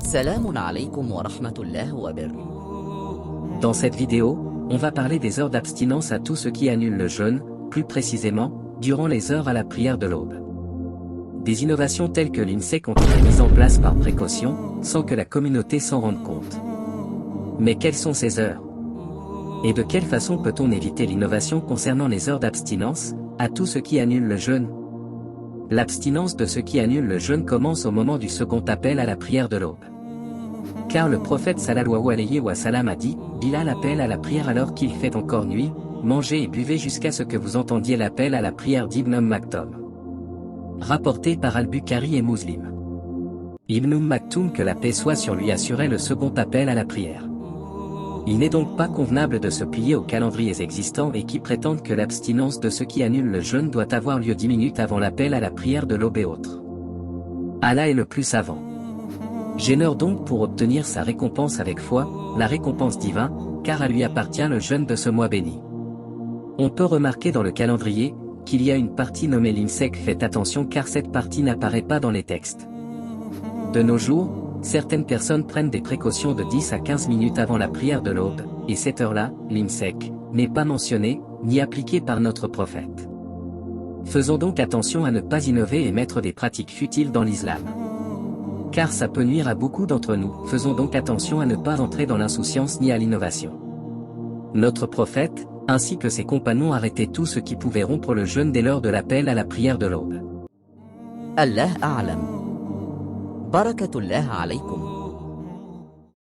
سلام عليكم ورحمة الله وبركاته. Dans cette vidéo, on va parler des heures d'abstinence à tout ce qui annule le jeûne, plus précisément, durant les heures à la prière de l'aube. Des innovations telles que l'INSEC ont été mises en place par précaution, sans que la communauté s'en rende compte. Mais quelles sont ces heures? Et de quelle façon peut-on éviter l'innovation concernant les heures d'abstinence, à tout ce qui annule le jeûne? L'abstinence de ce qui annule le jeûne commence au moment du second appel à la prière de l'aube. Car le prophète sallallahu alayhi wa sallam a dit, Bilal appelle à la prière alors qu'il fait encore nuit, mangez et buvez jusqu'à ce que vous entendiez l'appel à la prière d'Ibn Maktoum. Rapporté par Al-Bukhari et Muslim. Ibn Maktoum, que la paix soit sur lui, assurait le second appel à la prière. Il n'est donc pas convenable de se plier aux calendriers existants et qui prétendent que l'abstinence de ce qui annule le jeûne doit avoir lieu 10 minutes avant l'appel à la prière de l'aube et autres. Allah est le plus savant. J'honore donc pour obtenir sa récompense avec foi, la récompense divine, car à lui appartient le jeûne de ce mois béni. On peut remarquer dans le calendrier, qu'il y a une partie nommée l'INSEC. Faites attention car cette partie n'apparaît pas dans les textes. De nos jours, certaines personnes prennent des précautions de 10 à 15 minutes avant la prière de l'aube, et cette heure-là, l'INSEC, n'est pas mentionnée, ni appliquée par notre prophète. Faisons donc attention à ne pas innover et mettre des pratiques futiles dans l'islam. Car ça peut nuire à beaucoup d'entre nous. Faisons donc attention à ne pas entrer dans l'insouciance ni à l'innovation. Notre prophète, ainsi que ses compagnons, arrêtaient tout ce qui pouvait rompre le jeûne dès l'heure de l'appel à la prière de l'aube. الله أعلم. بركة الله عليكم.